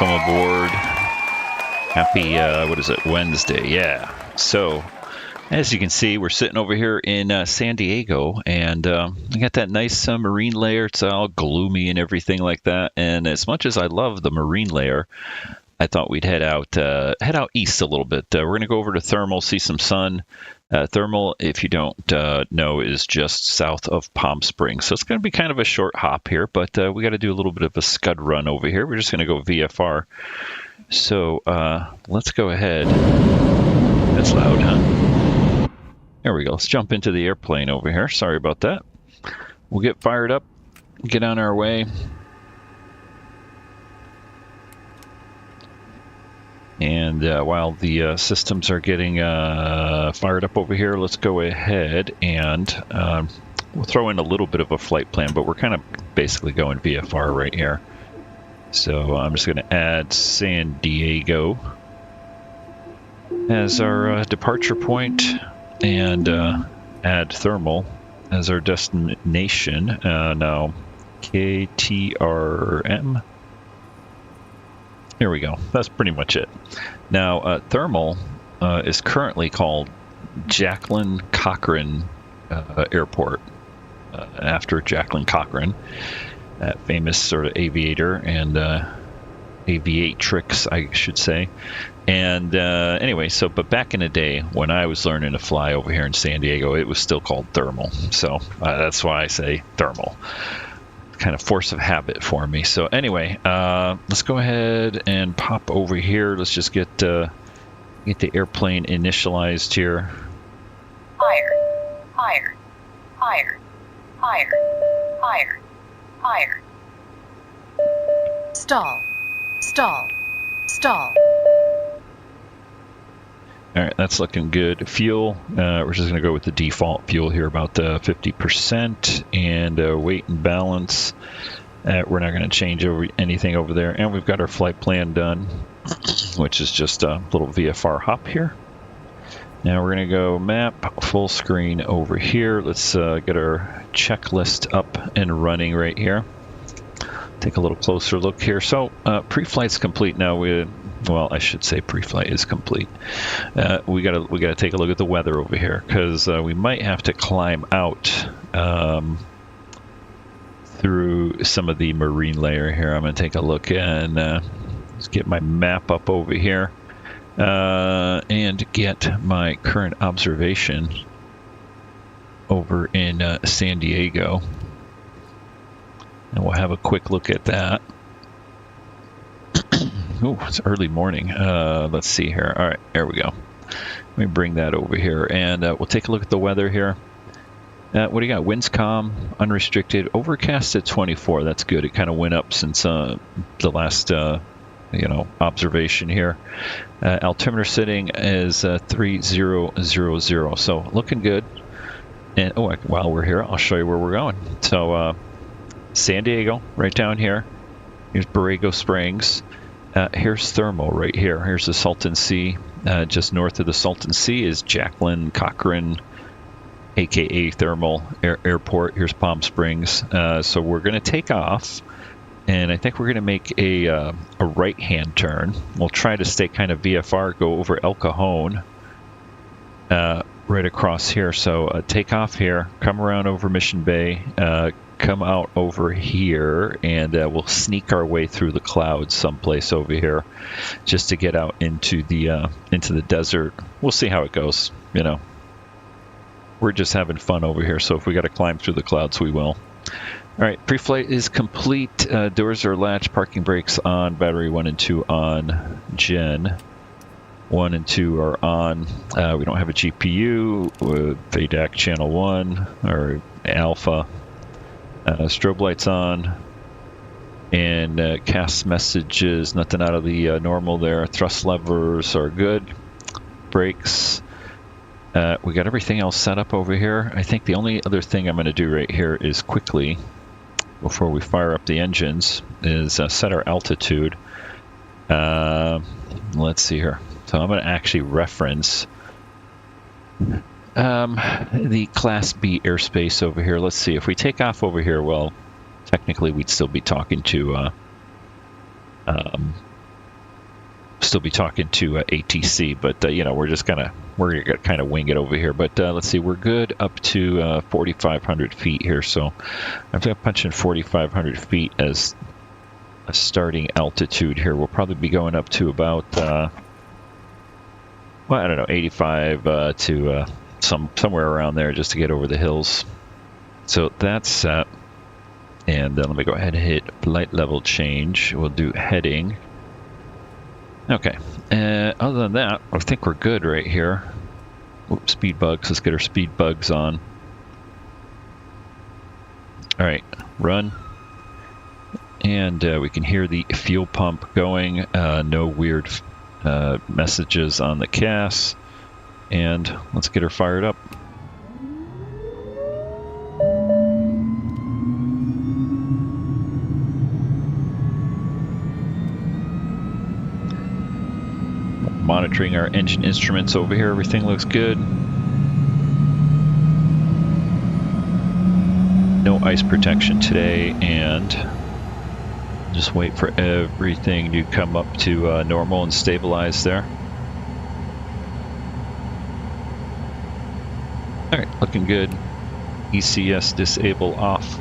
welcome aboard. Happy, what is it, Wednesday, yeah. So, as you can see, we're sitting over here in San Diego, and I got that nice marine layer. It's all gloomy and everything like that, and as much as I love the marine layer, I thought we'd head out east a little bit. We're going to go over to Thermal, see some sun. Thermal, if you don't know, is just south of Palm Springs. So it's going to be kind of a short hop here, but we got to do a little bit of a scud run over here. We're just going to go VFR. So let's go ahead. That's loud, huh? There we go. Let's jump into the airplane over here. Sorry about that. We'll get fired up, get on our way. And while the systems are getting fired up over here, let's go ahead and we'll throw in a little bit of a flight plan, but we're kind of basically going VFR right here. So I'm just going to add San Diego as our departure point and add Thermal as our destination. Now, KTRM. Here we go. That's pretty much it. Now, Thermal is currently called Jacqueline Cochran Airport, after Jacqueline Cochran, that famous sort of aviator and aviatrix, I should say. And anyway, but back in the day when I was learning to fly over here in San Diego, it was still called Thermal. So that's why I say Thermal. Kind of force of habit for me. So anyway, let's go ahead and pop over here. Let's just get the airplane initialized here. Higher, higher, higher, higher, higher, higher. Stall, stall, stall. All right, that's looking good. Fuel, we're just going to go with the default fuel here, about 50%, and weight and balance. We're not going to change anything over there. And we've got our flight plan done, which is just a little VFR hop here. Now we're going to go map full screen over here. Let's get our checklist up and running right here. Take a little closer look here. So pre-flight's complete now. Well, I should say pre-flight is complete. We gotta take a look at the weather over here, because we might have to climb out through some of the marine layer here. I'm gonna take a look and let's get my map up over here and get my current observation over in San Diego, and we'll have a quick look at that. Oh, it's early morning. Let's see here. All right, there we go. Let me bring that over here, and we'll take a look at the weather here. What do you got? Winds calm, unrestricted, overcast at 24. That's good. It kind of went up since the last observation here. Altimeter setting is 3000. So looking good. And while we're here, I'll show you where we're going. So San Diego, right down here. Here's Borrego Springs. Here's Thermal right here. Here's the Salton Sea. Just north of the Salton Sea is Jacqueline Cochran, aka Thermal Airport. Here's Palm Springs. So we're going to take off, and I think we're going to make a right-hand turn. We'll try to stay kind of VFR, go over El Cajon, right across here. So take off here, come around over Mission Bay, come out over here, and we'll sneak our way through the clouds someplace over here just to get out into the desert. We'll see how it goes. We're just having fun over here, so if we got to climb through the clouds, we will. All right, pre-flight is complete. Doors are latched, parking brakes on, battery 1 and 2 on, gen 1 and 2 are on. We don't have a GPU with ADAC channel 1 or alpha. Strobe lights on, and cast messages, nothing out of the normal there. Thrust levers are good. Brakes. We got everything else set up over here. I think the only other thing I'm going to do right here is quickly, before we fire up the engines, is set our altitude. Let's see here. So I'm going to actually reference the Class B airspace over here. Let's see. If we take off over here, well, technically we'd still be talking to still be talking to ATC, but we're gonna kind of wing it over here. But let's see, we're good up to 4,500 feet here. So I've got punching 4,500 feet as a starting altitude here. We'll probably be going up to about I don't know, 85 to somewhere around there, just to get over the hills. So that's set. And let me go ahead and hit flight level change. We'll do heading. Okay. Other than that, I think we're good right here. Oops, speed bugs. Let's get our speed bugs on. All right, run. And we can hear the fuel pump going. No weird messages on the CAS. And let's get her fired up. Monitoring our engine instruments over here. Everything looks good. No ice protection today, and just wait for everything to come up to normal and stabilize there. All right, looking good. ECS disable off,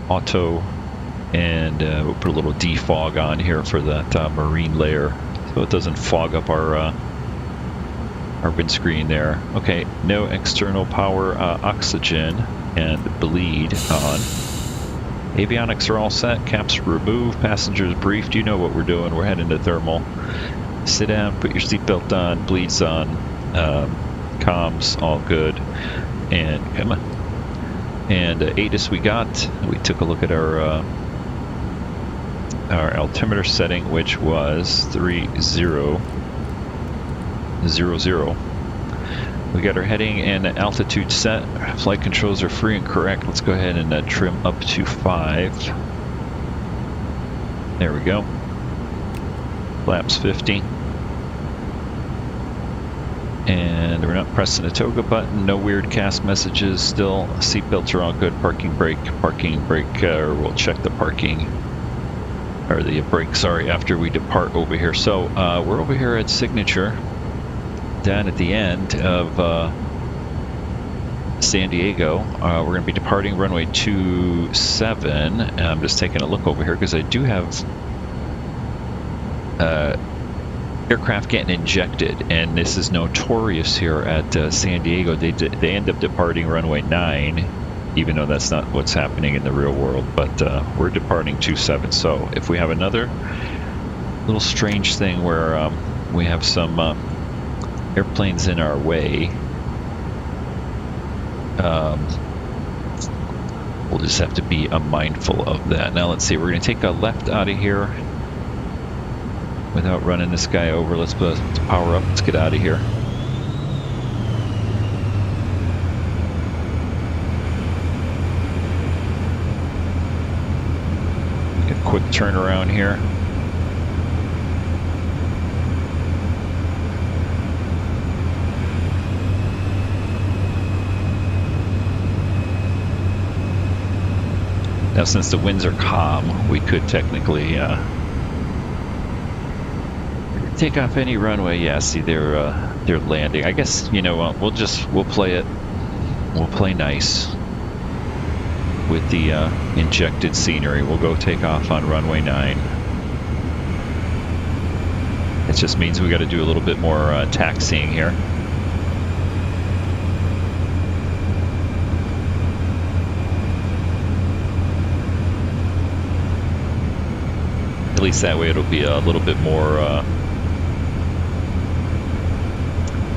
auto, and we'll put a little defog on here for that marine layer, so it doesn't fog up our windscreen there. Okay, no external power oxygen, and bleed on. Avionics are all set, caps removed, passengers briefed. You know what we're doing, we're heading to thermal. Sit down, put your seatbelt on, bleeds on, comms all good, and come on. And ATIS we took a look at our altimeter setting, which was 3000. We got our heading and altitude set. Flight controls are free and correct. Let's go ahead and trim up to 5. There we go. Flaps 50. And we're not pressing the toga button. No weird CAS messages still. Seatbelts are all good. Parking brake, or we'll check the parking. Or the brake, sorry, after we depart over here. So we're over here at Signature, down at the end of San Diego. We're going to be departing runway 27. I'm just taking a look over here because I do have aircraft getting injected, and this is notorious here at San Diego. They end up departing runway 9, even though that's not what's happening in the real world, but we're departing 27. So if we have another little strange thing where we have some airplanes in our way, we'll just have to be mindful of that. Now let's see, we're going to take a left out of here without running this guy over. Let's power up, let's get out of here. Get a quick turnaround here. Now, since the winds are calm, we could technically take off any runway. Yeah, see, they're landing. I guess, you know what, we'll play it. We'll play nice with the injected scenery. We'll go take off on runway 9. It just means we got to do a little bit more taxiing here. At least that way it'll be a little bit more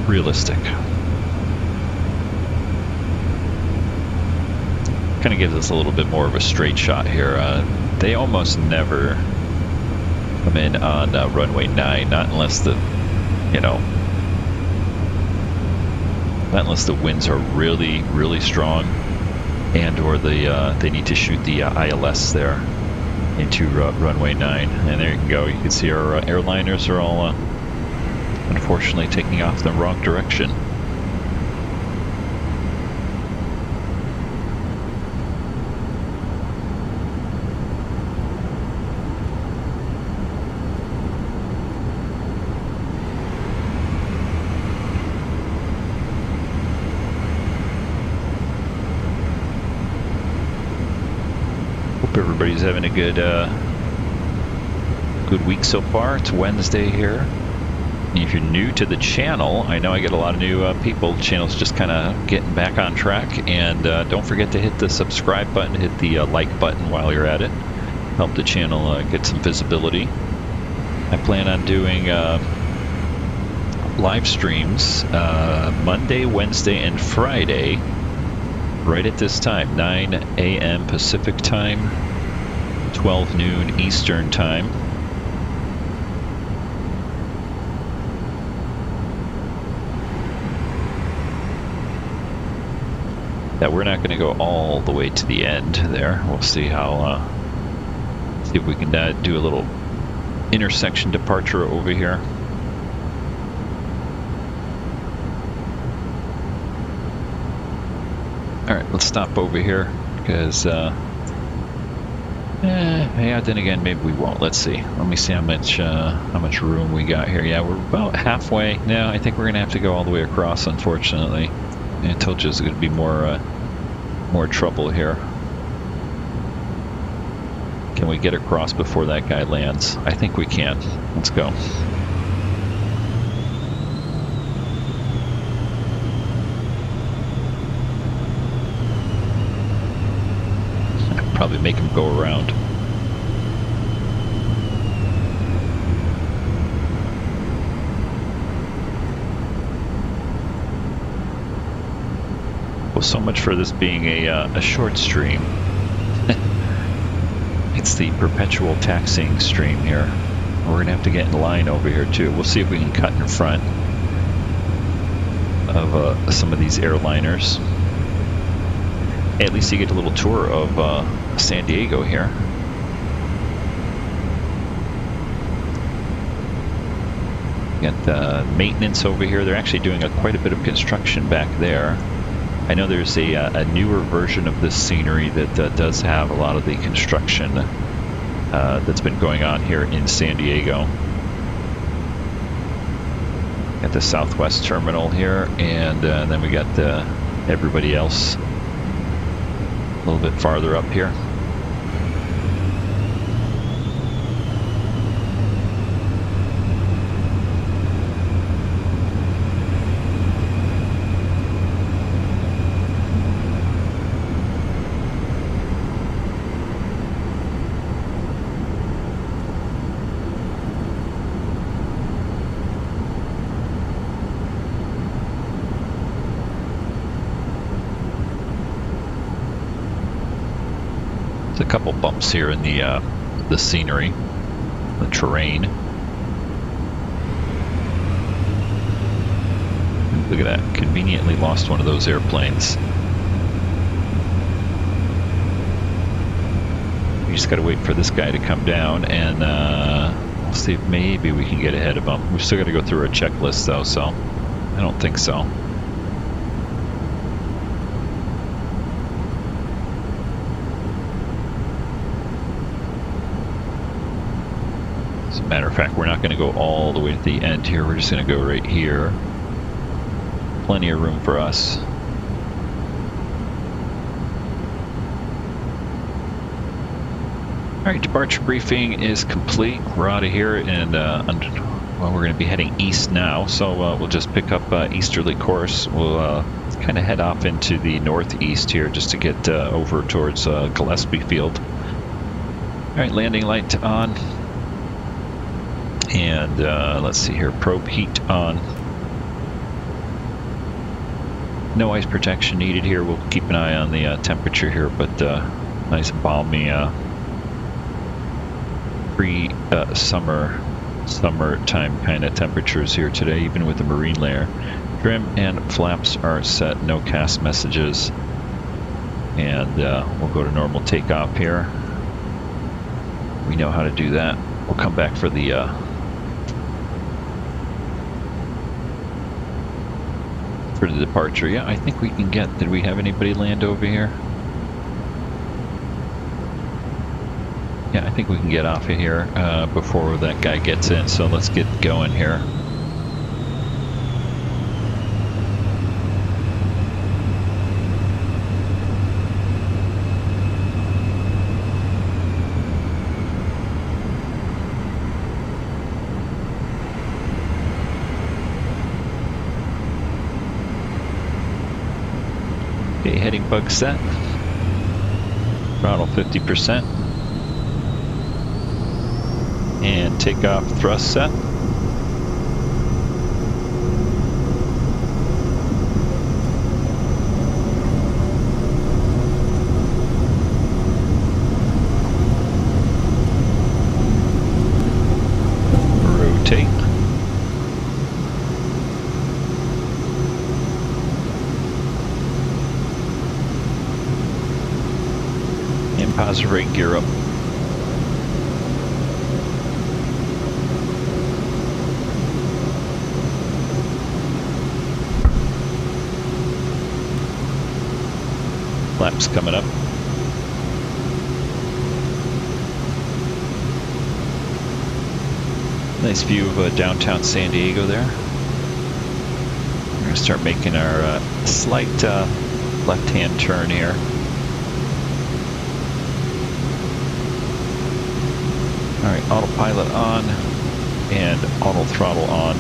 realistic. Kind of gives us a little bit more of a straight shot here. They almost never come in on runway 9, not unless the winds are really, really strong, and or they need to shoot the ILS there into runway 9. And there you can go. You can see our airliners are all unfortunately taking off the wrong direction. Hope everybody's having a good week so far. It's Wednesday here. If you're new to the channel, I know I get a lot of new people. The channel's just kind of getting back on track. And don't forget to hit the subscribe button, hit the like button while you're at it. Help the channel get some visibility. I plan on doing live streams Monday, Wednesday, and Friday right at this time, 9 a.m. Pacific time, 12 noon Eastern time. Yeah, we're not going to go all the way to the end there. We'll see how, see if we can do a little intersection departure over here. All right, let's stop over here because, yeah, then again, maybe we won't. Let's see. Let me see how much room we got here. Yeah, we're about halfway. No, I think we're going to have to go all the way across, unfortunately. I told you it's going to be more trouble here. Can we get across before that guy lands? I think we can. Let's go. I'd probably make him go around. So much for this being a short stream. It's the perpetual taxiing stream here. We're gonna have to get in line over here too. We'll see if we can cut in front of some of these airliners. Hey, at least you get a little tour of San Diego here. Got maintenance over here. They're actually doing quite a bit of construction back there. I know there's a newer version of this scenery that does have a lot of the construction that's been going on here in San Diego. At the Southwest Terminal here, and then we got everybody else a little bit farther up here. A couple bumps here in the scenery, the terrain. Look at that! Conveniently lost one of those airplanes. We just got to wait for this guy to come down, and we'll see if maybe we can get ahead of him. We've still got to go through our checklist though, so I don't think so. Matter of fact, we're not going to go all the way to the end here. We're just going to go right here. Plenty of room for us. All right, departure briefing is complete. We're out of here, and well, we're going to be heading east now. So we'll just pick up easterly course. We'll kind of head off into the northeast here just to get over towards Gillespie Field. All right, landing light on. And let's see here, probe heat on. No ice protection needed here. We'll keep an eye on the temperature here, but nice balmy summertime kind of temperatures here today, even with the marine layer. Trim and flaps are set, no cast messages. And we'll go to normal takeoff here. We know how to do that. We'll come back for the departure. Yeah, I think we can get. Did we have anybody land over here? Yeah, I think we can get off of here before that guy gets in. So let's get going here. Okay, heading bug set. Throttle 50%. And takeoff thrust set. Rotate. And positive rate gear up. Flaps coming up. Nice view of downtown San Diego there. We're going to start making our slight left-hand turn here. All right, autopilot on and auto throttle on.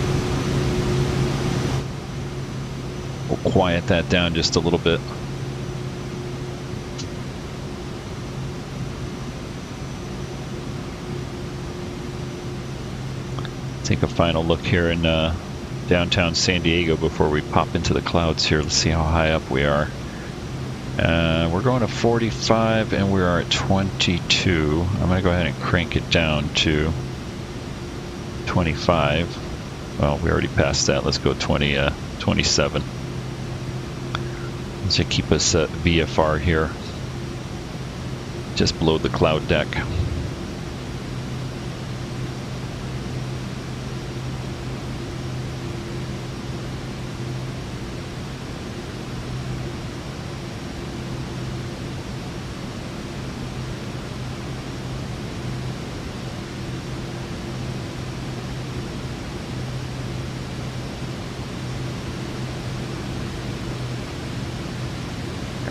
We'll quiet that down just a little bit. Take a final look here in downtown San Diego before we pop into the clouds here. Let's see how high up we are. We're going to 45 and we are at 22. I'm going to go ahead and crank it down to 25. Well, we already passed that. Let's go 27. Let's keep us at VFR here, just below the cloud deck.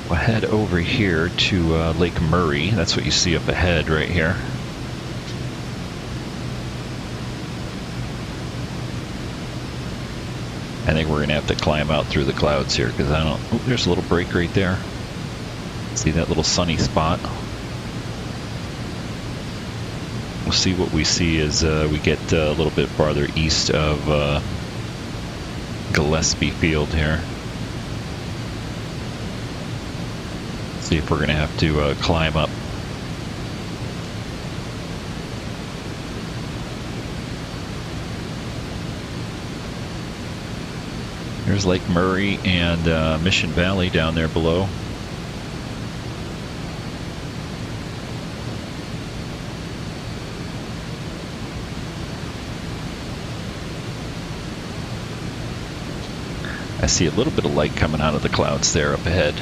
We'll head over here to Lake Murray. That's what you see up ahead right here. I think we're going to have to climb out through the clouds here because I don't... Oh, there's a little break right there. See that little sunny spot? We'll see what we see as we get a little bit farther east of Gillespie Field here. See if we're going to have to climb up. There's Lake Murray and Mission Valley down there below. I see a little bit of light coming out of the clouds there up ahead.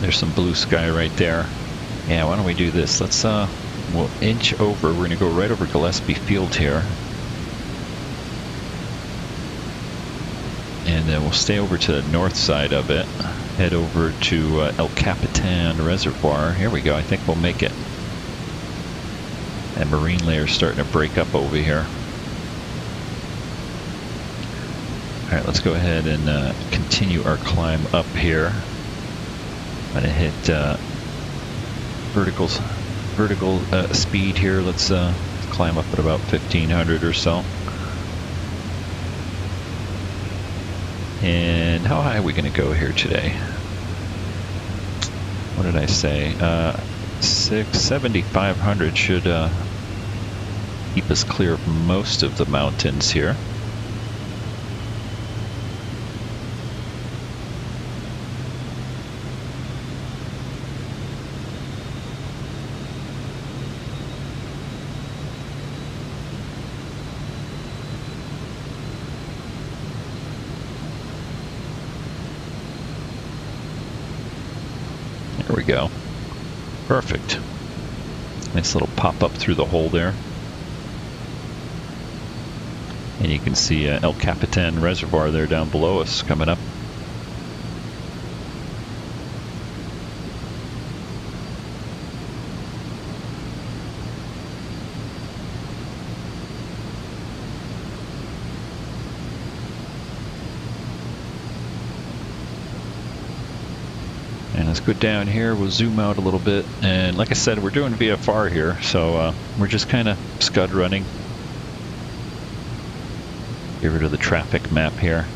There's some blue sky right there. Yeah, why don't we do this? Let's we'll inch over. We're gonna go right over Gillespie Field here. And then we'll stay over to the north side of it. Head over to El Capitan Reservoir. Here we go. I think we'll make it. And marine layer's starting to break up over here. All right, let's go ahead and continue our climb up here. I'm gonna hit vertical speed here. Let's climb up at about 1500 or so. And how high are we gonna go here today? What did I say? 7,500 should keep us clear of most of the mountains here. There we go. Perfect. Nice little pop up through the hole there. And you can see El Capitan Reservoir there down below us coming up. And let's go down here. We'll zoom out a little bit. And like I said, we're doing VFR here, so we're just kind of scud running. Get rid of the traffic map here.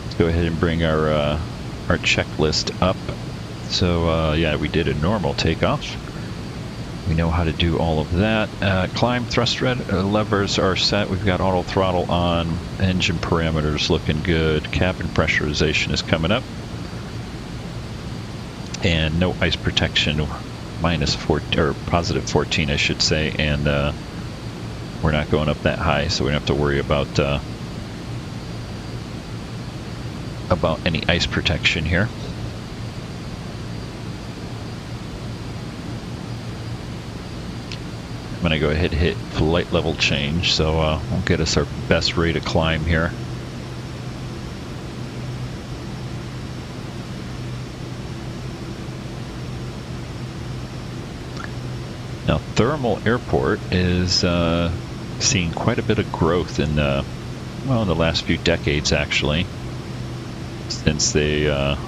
Let's go ahead and bring our checklist up. So yeah, we did a normal takeoff. We know how to do all of that. Climb thrust levers are set. We've got auto throttle on. Engine parameters looking good. Cabin pressurization is coming up. And no ice protection, minus 14 or positive 14, I should say. And we're not going up that high, so we don't have to worry about any ice protection here. I'm going to go ahead and hit flight level change, so we'll get us our best rate of climb here. Now, Thermal Airport is seeing quite a bit of growth in, well, in the last few decades, actually, since it's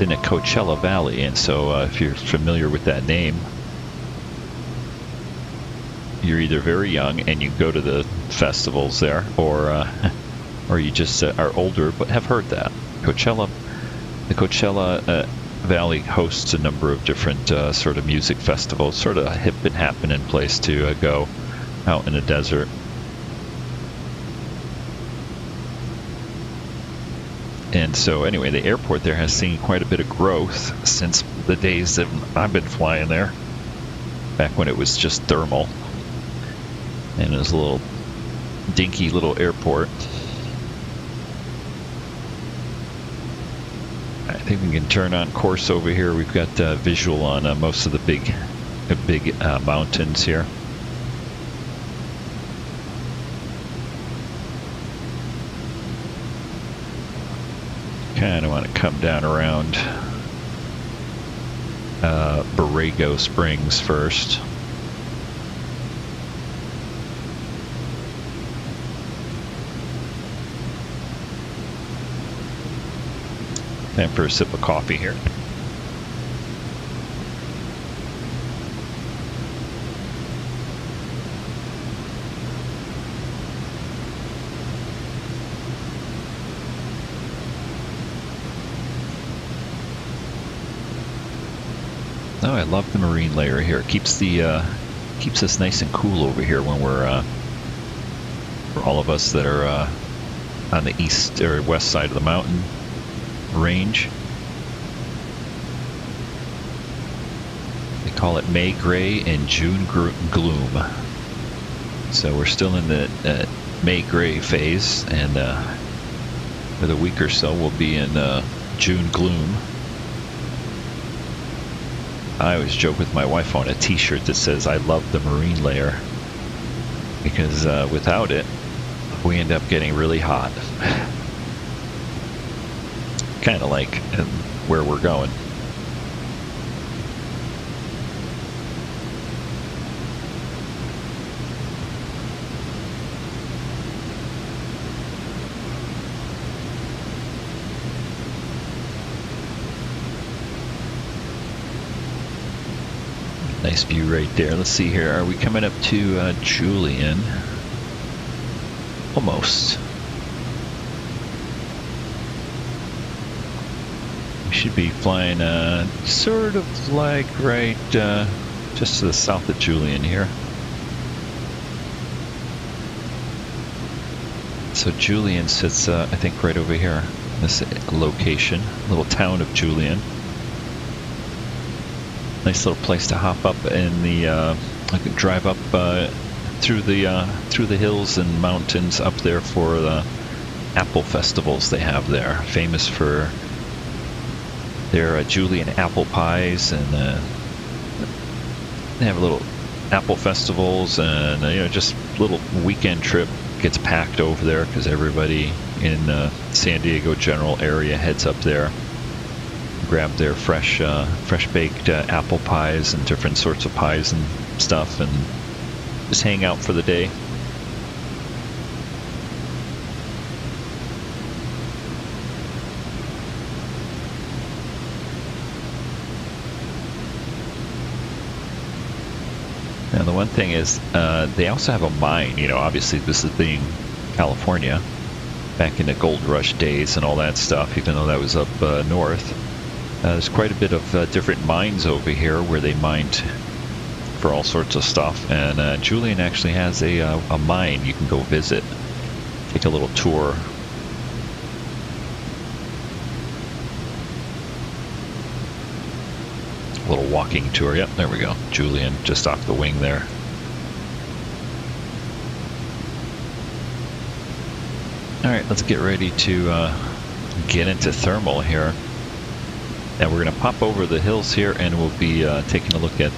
in the Coachella Valley. And so if you're familiar with that name, you're either very young and you go to the festivals there, or you just are older but have heard that. The Coachella Valley hosts a number of different sort of music festivals, sort of a hip and happening place to go out in the desert. And so anyway, the airport there has seen quite a bit of growth since the days that I've been flying there, back when it was just thermal. And it was a little dinky little airport. I think we can turn on course over here. We've got visual on most of the big mountains here. Kind of want to come down around Borrego Springs first. Time for a sip of coffee here. Oh, I love the marine layer here. It keeps us nice and cool over here when we're for all of us that are on the east or west side of the mountain range. They call it May Gray and June Gloom. So we're still in the May Gray phase, and with a week or so we'll be in June Gloom. I always joke with my wife on a t-shirt that says I love the marine layer, because without it we end up getting really hot. Kind of like where we're going. Nice view right there. Let's see here. Are we coming up to Julian? Almost. We should be flying sort of like right just to the south of Julian here. So Julian sits, I think, right over here. This location, little town of Julian. Nice little place to hop up in the. I could drive up through the hills and mountains up there for the apple festivals they have there. Famous for their Julian apple pies, and they have little apple festivals, and just little weekend trip gets packed over there because everybody in the San Diego general area heads up there, grab their fresh baked apple pies and different sorts of pies and stuff, and just hang out for the day. Now the one thing is, they also have a mine. Obviously this is being California, back in the gold rush days and all that stuff, even though that was up north. There's quite a bit of different mines over here where they mined for all sorts of stuff. And Julian actually has a mine you can go visit, take a little tour. A little walking tour. Yep, there we go. Julian just off the wing there. All right, let's get ready to get into thermal here. And we're going to pop over the hills here, and we'll be taking a look at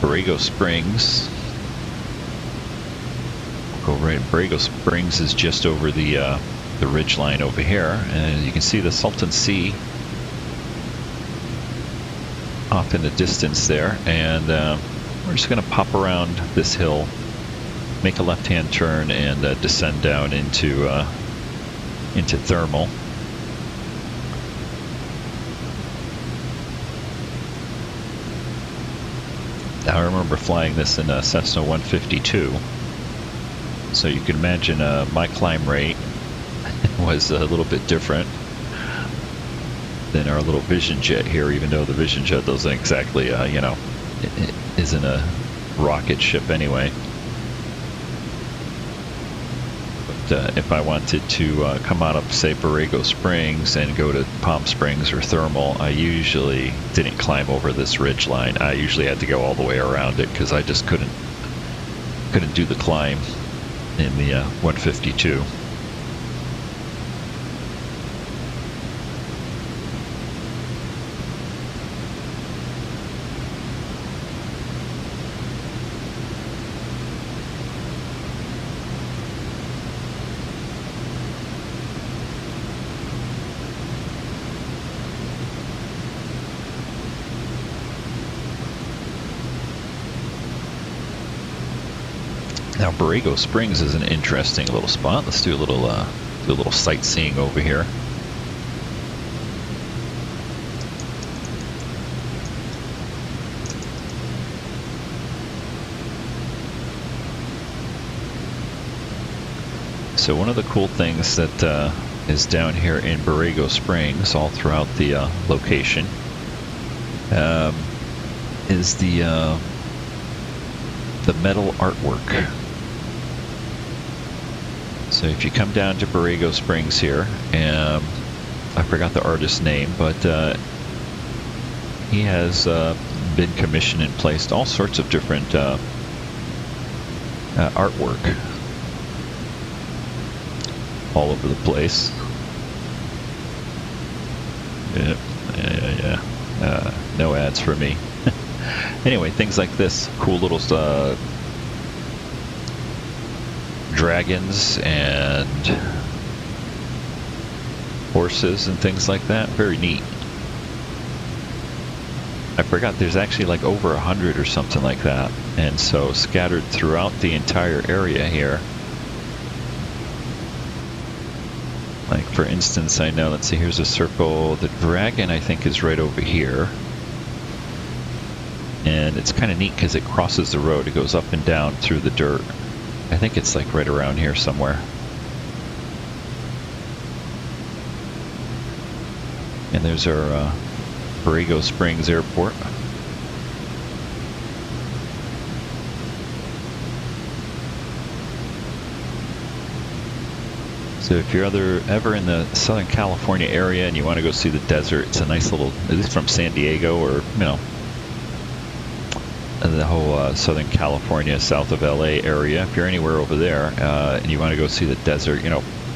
Borrego Springs. We'll go right. Borrego Springs is just over the ridge line over here, and you can see the Salton Sea off in the distance there. And we're just going to pop around this hill, make a left-hand turn, and descend down into thermal. Now, I remember flying this in a Cessna 152, so you can imagine my climb rate was a little bit different than our little Vision Jet here, even though the Vision Jet doesn't exactly, it isn't a rocket ship anyway. But if I wanted to come out of, say, Borrego Springs and go to Palm Springs or Thermal, I usually didn't climb over this ridge line. I usually had to go all the way around it because I just couldn't do the climb in the 152. Now, Borrego Springs is an interesting little spot. Let's do a little sightseeing over here. So one of the cool things that is down here in Borrego Springs, all throughout the location, is the metal artwork. So if you come down to Borrego Springs here, I forgot the artist's name, but he has been commissioned and placed all sorts of different artwork all over the place. Yeah. No ads for me. Anyway, things like this, cool little dragons and horses and things like that. Very neat. I forgot there's actually like over 100 or something like that, and so scattered throughout the entire area here. Like, for instance, I know, let's see, here's a circle. The dragon, I think, is right over here. And it's kind of neat because it crosses the road. It goes up and down through the dirt. I think it's like right around here somewhere. And there's our Borrego Springs Airport. So if you're ever in the Southern California area and you want to go see the desert, it's a nice little, at least from San Diego, or, the whole Southern California, south of LA area. If you're anywhere over there and you want to go see the desert,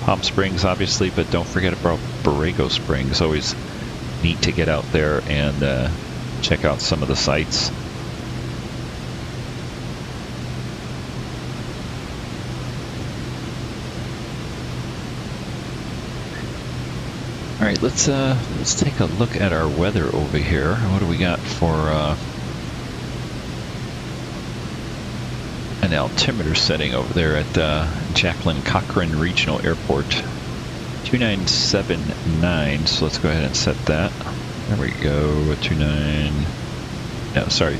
Palm Springs obviously, but don't forget about Borrego Springs. Always neat to get out there and check out some of the sights. right, let's take a look at our weather over here. What do we got for an altimeter setting over there at Jacqueline Cochran Regional Airport? 2979. So let's go ahead and set that. There we go. 29. No, sorry.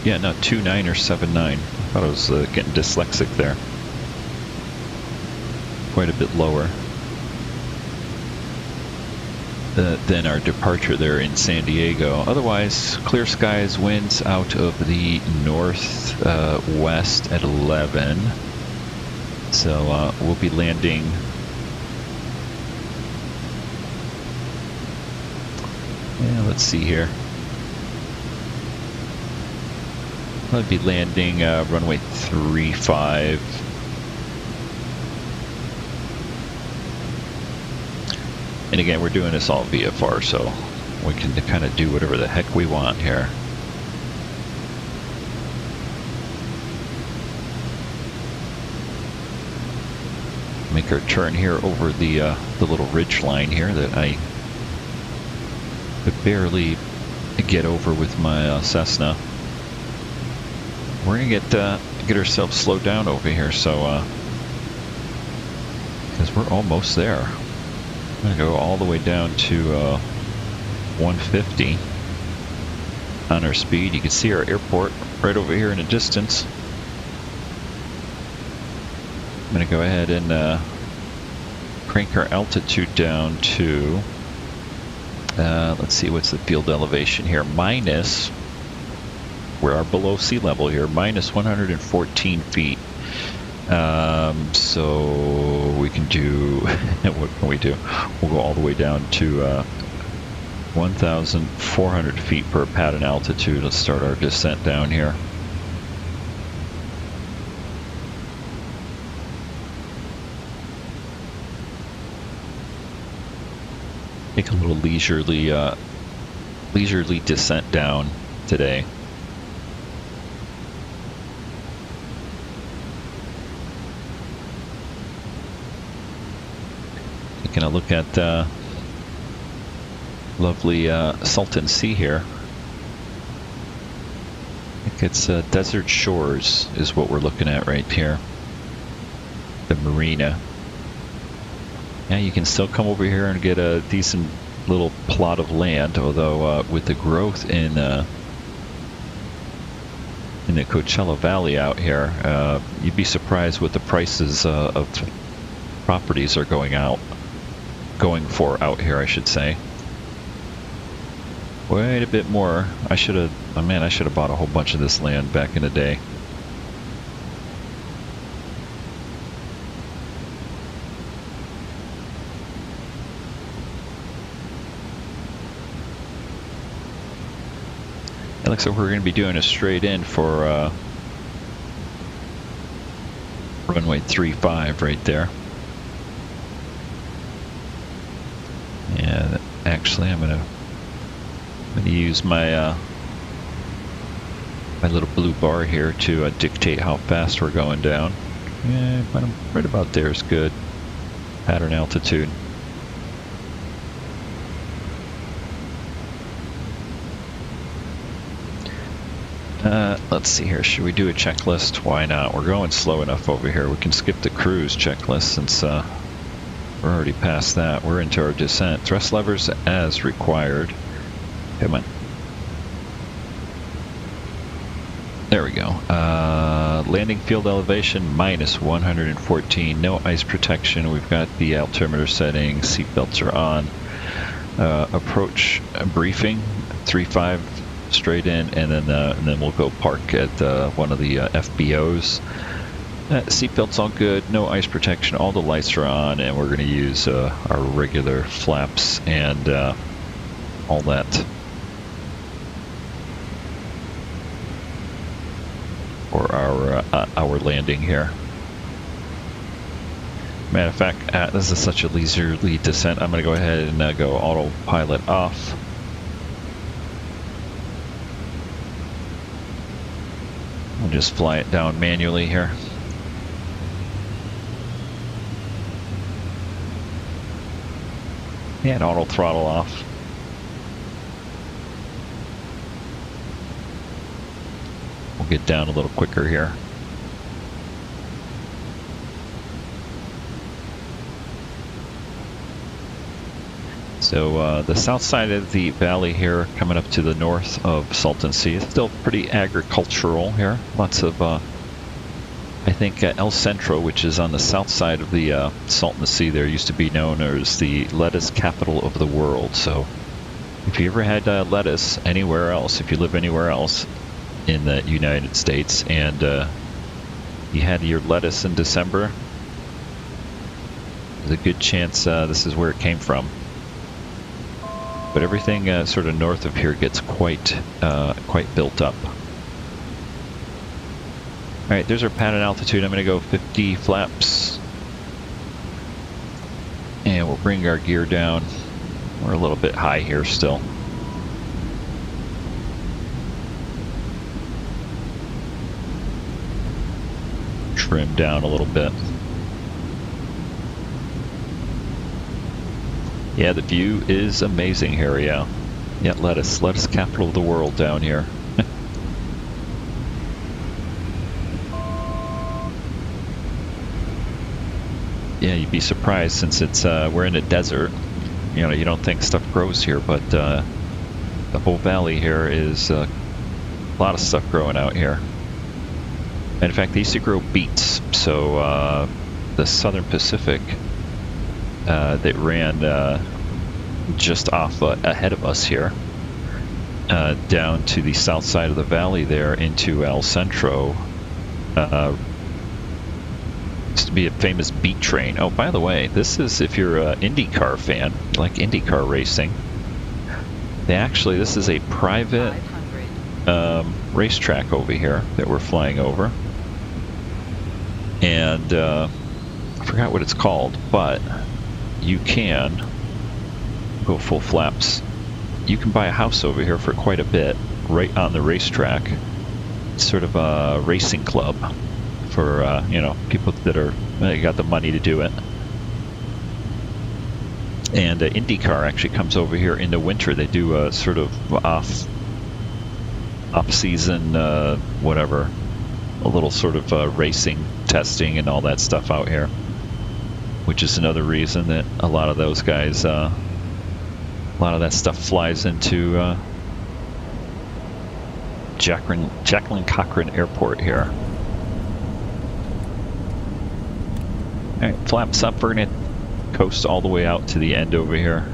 Yeah, no, 29 or 79. I thought I was getting dyslexic there. Quite a bit lower than our departure there in San Diego. Otherwise, clear skies, winds out of the northwest at 11. So we'll be landing. Yeah, let's see here. I'll be landing runway 35. And again, we're doing this all VFR, so we can kind of do whatever the heck we want here. Make our turn here over the little ridge line here that I could barely get over with my Cessna. We're gonna get ourselves slowed down over here, so because we're almost there. I'm gonna go all the way down to 150 on our speed. You can see our airport right over here in the distance. I'm gonna go ahead and crank our altitude down to let's see, what's the field elevation here? Minus, we are below sea level here, minus 114 feet. So we can do, what can we do? We'll go all the way down to 1,400 feet per pattern altitude. Let's start our descent down here. Take a little leisurely descent down today. Taking a look at lovely Salton Sea here. I think it's Desert Shores is what we're looking at right here. The marina. Yeah, you can still come over here and get a decent little plot of land, although with the growth in the Coachella Valley out here, you'd be surprised what the prices of properties are going for out here, I should say. Wait a bit more. I should have bought a whole bunch of this land back in the day. It looks like we're going to be doing a straight in for runway 35 right there. Yeah, actually, I'm gonna use my my little blue bar here to dictate how fast we're going down. Yeah, right about there is good. Pattern altitude. Let's see here. Should we do a checklist? Why not? We're going slow enough over here. We can skip the cruise checklist since we're already past that. We're into our descent. Thrust levers as required. Come on. There we go. Landing field elevation minus 114. No ice protection. We've got the altimeter setting. Seatbelts are on. Approach briefing 3-5 straight in, and then we'll go park at one of the FBOs. Seatbelts all good. No ice protection. All the lights are on, and we're going to use our regular flaps and all that for our landing here. Matter of fact, this is such a leisurely descent. I'm going to go ahead and go autopilot off. We'll just fly it down manually here. And auto throttle off. We'll get down a little quicker here. So the south side of the valley here, coming up to the north of Salton Sea, is still pretty agricultural here. Lots of, I think El Centro, which is on the south side of the Salton Sea there, used to be known as the lettuce capital of the world. So if you ever had lettuce anywhere else, if you live anywhere else in the United States, and you had your lettuce in December, there's a good chance this is where it came from. But everything sort of north of here gets quite built up. All right, there's our padded altitude. I'm going to go 50 flaps. And we'll bring our gear down. We're a little bit high here still. Trim down a little bit. Yeah, the view is amazing here, yeah. Yeah, lettuce capital of the world down here. Yeah, you'd be surprised since it's we're in a desert. You know, you don't think stuff grows here, but the whole valley here is a lot of stuff growing out here. And in fact, they used to grow beets. So the Southern Pacific that ran just off ahead of us here, down to the south side of the valley there into El Centro. Used to be a famous beet train. Oh, by the way, this is if you're an IndyCar fan, like IndyCar racing. This is a private racetrack over here that we're flying over. And I forgot what it's called, but you can go full flaps. You can buy a house over here for quite a bit, right on the racetrack. It's sort of a racing club for people that are got the money to do it. And IndyCar actually comes over here in the winter. They do a sort of off season whatever, a little sort of racing testing and all that stuff out here, which is another reason that a lot of those guys, a lot of that stuff flies into Jacqueline Cochran Airport here. All right, flaps up. We're going to coast all the way out to the end over here.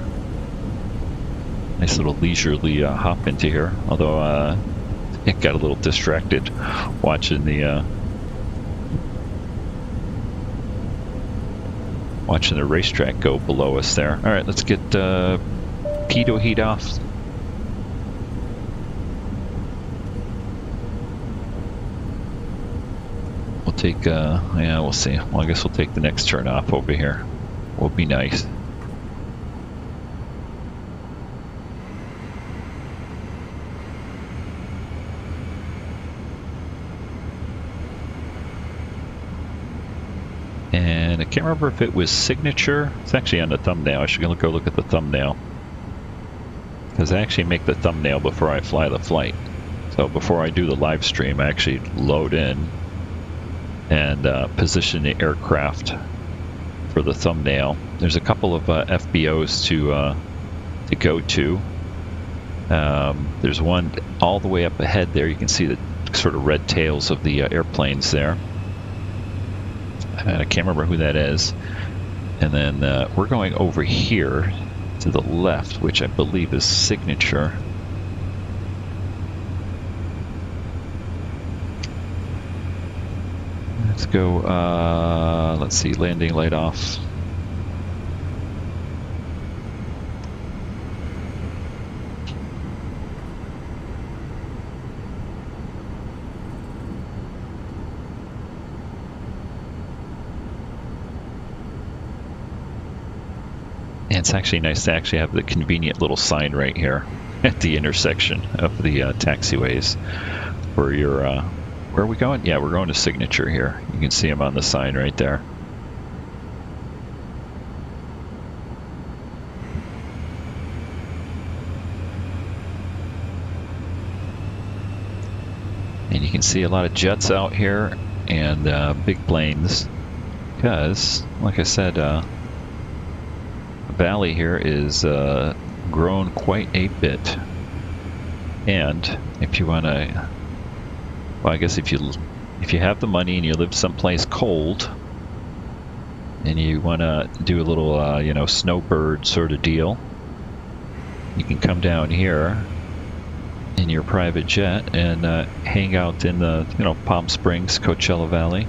Nice little leisurely hop into here, although it got a little distracted watching the racetrack go below us there. All right, let's get pitot heat off. We'll take, yeah, we'll see. Well, I guess we'll take the next turn off over here. Will be nice. And I can't remember if it was signature. It's actually on the thumbnail. I should go look at the thumbnail, because I actually make the thumbnail before I fly the flight. So before I do the live stream, I actually load in and position the aircraft for the thumbnail. There's a couple of FBOs to go to. There's one all the way up ahead there. You can see the sort of red tails of the airplanes there. I can't remember who that is. And then we're going over here to the left, which I believe is signature. Let's go, let's see, landing light off. And it's actually nice to actually have the convenient little sign right here at the intersection of the taxiways for your, where are we going? Yeah, we're going to signature here. You can see them on the sign right there. see a lot of jets out here and big planes because, like I said, the valley here is grown quite a bit. And if you want to, well, I guess if you have the money and you live someplace cold and you want to do a little, you know, snowbird sort of deal, you can come down here in your private jet and hang out in the, you know, Palm Springs, Coachella Valley.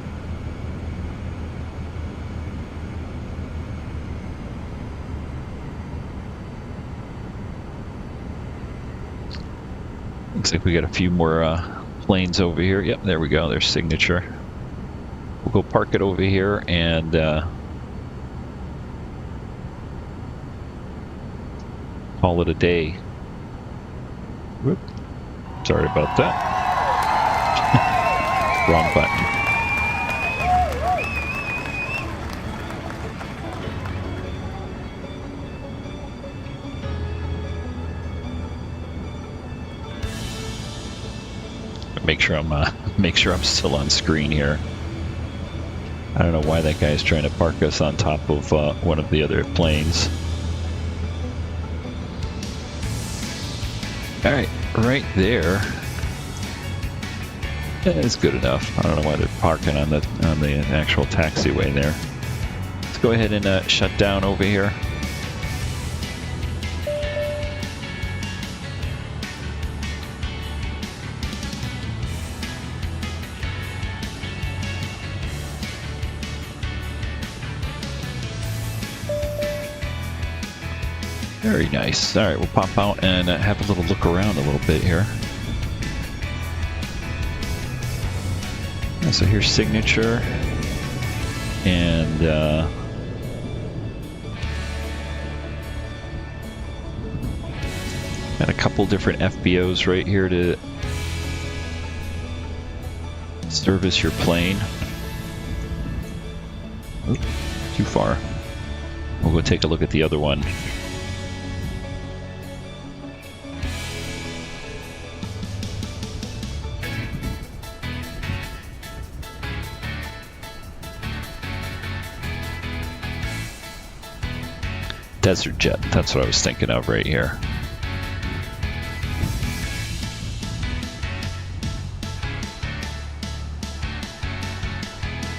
Looks like we got a few more planes over here. Yep, there we go. There's signature. We'll go park it over here and call it a day. Whoop. Sorry about that. Wrong button. Make sure I'm still on screen here. I don't know why that guy's trying to park us on top of one of the other planes. All right, right there. It's good enough. I don't know why they're parking on the actual taxiway there. Let's go ahead and shut down over here. Very nice. All right, we'll pop out and have a little look around a little bit here. So here's signature, and got a couple different FBOs right here to service your plane. Oop, too far. We'll go take a look at the other one. Desert jet, that's what I was thinking of right here.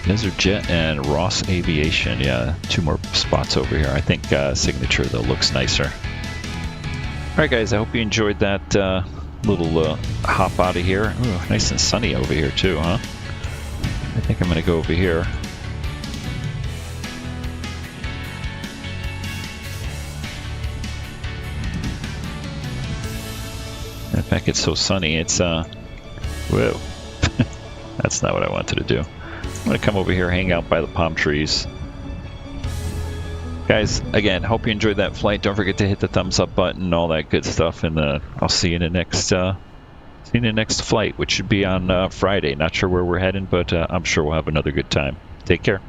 Desert jet and Ross Aviation, yeah, two more spots over here. I think signature though looks nicer. All right, guys, I hope you enjoyed that little hop out of here. Ooh, nice and sunny over here too, huh? I think I'm gonna go over here. In fact, it's so sunny, it's, whoa. That's not what I wanted to do. I'm going to come over here, hang out by the palm trees. Guys, again, hope you enjoyed that flight. Don't forget to hit the thumbs up button and all that good stuff. And I'll see you in the next flight, which should be on Friday. Not sure where we're heading, but I'm sure we'll have another good time. Take care.